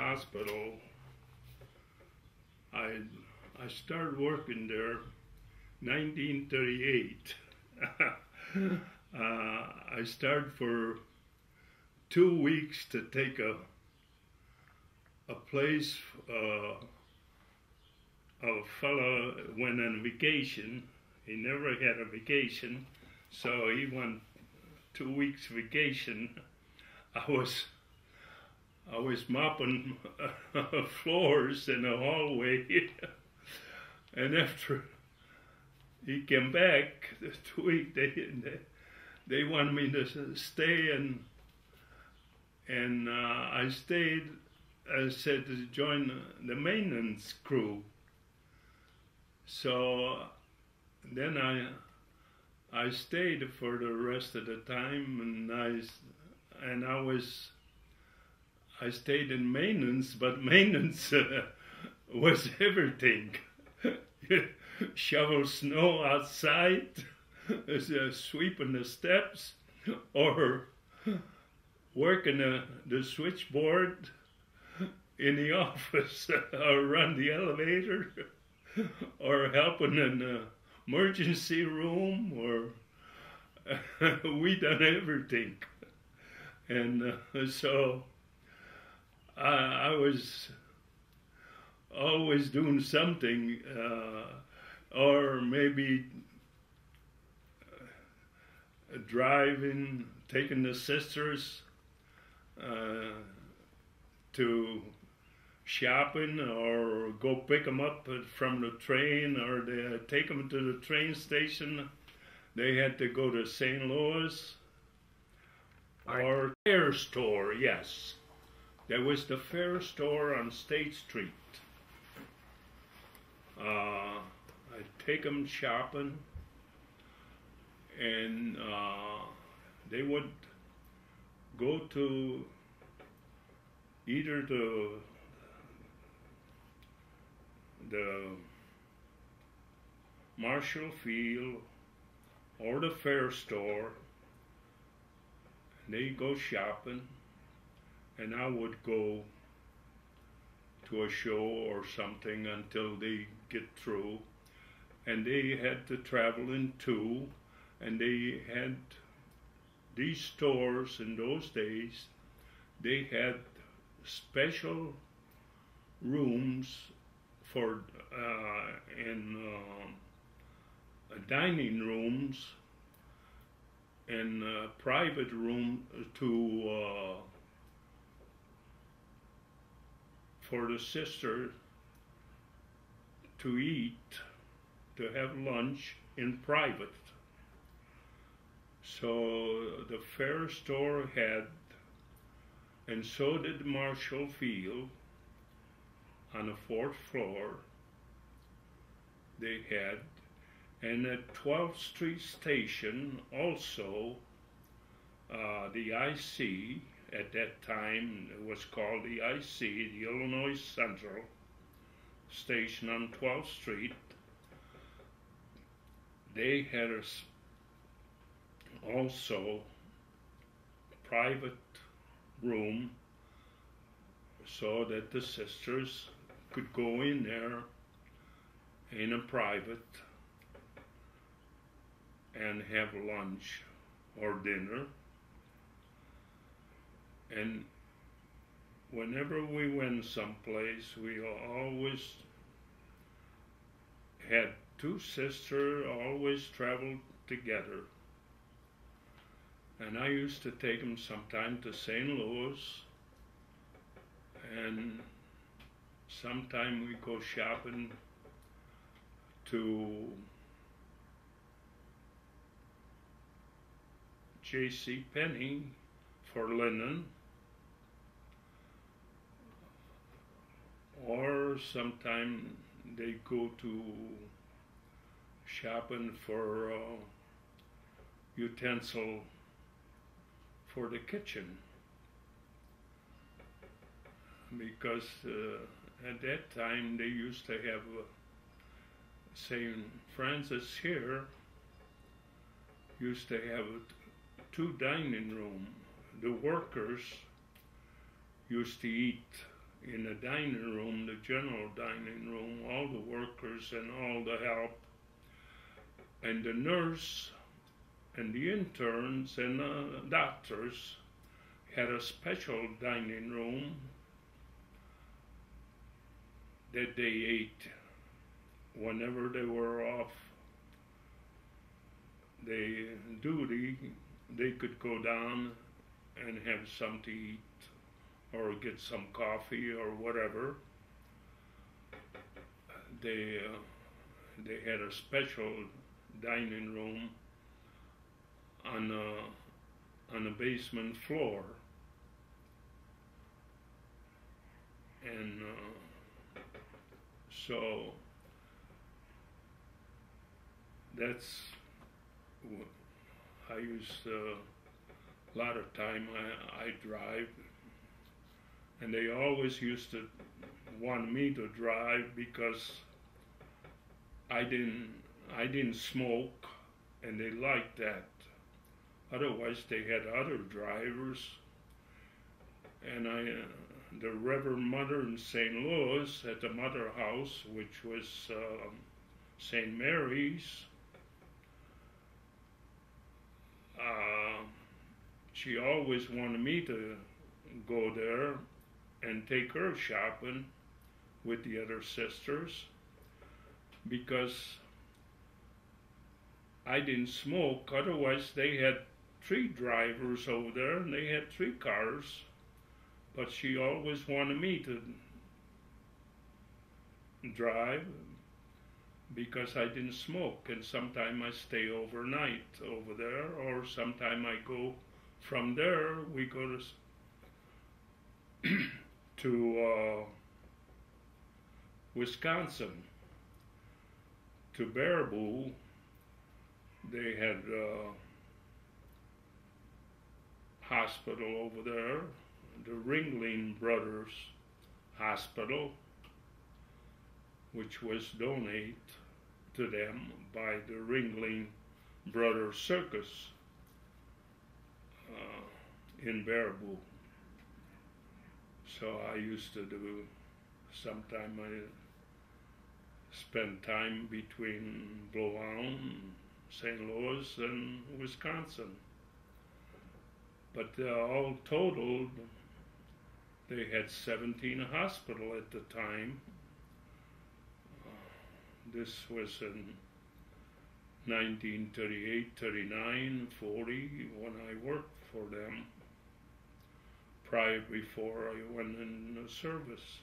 hospital. I started working there 1938. I started for 2 weeks to take a place. A fella went on vacation. He never had a vacation, so he went 2 weeks vacation. I was mopping floors in the hallway, and after he came back the 2 weeks, they wanted me to stay, and I stayed. I said to join the maintenance crew. So then I stayed for the rest of the time, and I stayed in maintenance, but maintenance was everything. Shovel snow outside, sweeping the steps, or working the switchboard in the office, or run the elevator, or helping in the emergency room, or we done everything. And so I was always doing something, or maybe driving, taking the sisters to shopping, or go pick them up from the train, or they take them to the train station. They had to go to St. Louis. Or fair store, yes. There was the fair store on State Street. I'd take them shopping, and they would go to either the Marshall Field or the fair store. They go shopping, and I would go to a show or something until they get through. And they had to travel in two, and they had these stores in those days. They had special rooms for dining rooms, and private room for the sister to eat, to have lunch in private. So the fair store had, and so did Marshall Field on the 4th floor. They had. And at 12th Street Station, also, the IC, at that time it was called the IC, the Illinois Central Station on 12th Street. They had also private room so that the sisters could go in there in a private and have lunch or dinner. And whenever we went someplace, we always had two sisters, always traveled together. And I used to take them sometime to St. Louis, and sometime we go shopping to J.C. Penney for linen, or sometime they go to shopping for utensil for the kitchen, because at that time they used to have St. Francis here used to have 2 dining rooms. The workers used to eat in the dining room, the general dining room, all the workers and all the help, and the nurse and the interns and the doctors had a special dining room that they ate whenever they were off the duty. They could go down and have something to eat or get some coffee or whatever. They had a special dining room on the basement floor, and so that's I used a lot of time I drive, and they always used to want me to drive because I didn't smoke, and they liked that. Otherwise, they had other drivers, and the Reverend Mother in St. Louis at the Mother House, which was St. Mary's, she always wanted me to go there and take her shopping with the other sisters because I didn't smoke. Otherwise, they had 3 drivers over there and they had 3 cars, but she always wanted me to drive because I didn't smoke, and sometime I stay overnight over there, or sometime I go from there. We go to Wisconsin, to Baraboo. They had a hospital over there, the Ringling Brothers Hospital, which was donated to them by the Ringling Brothers Circus in Baraboo. So I used to do, sometime I spent time between Blowown, St. Louis, and Wisconsin. But all totaled, they had 17 hospitals at the time. This was in 1938, 39, 40, when I worked for them, before I went in the service.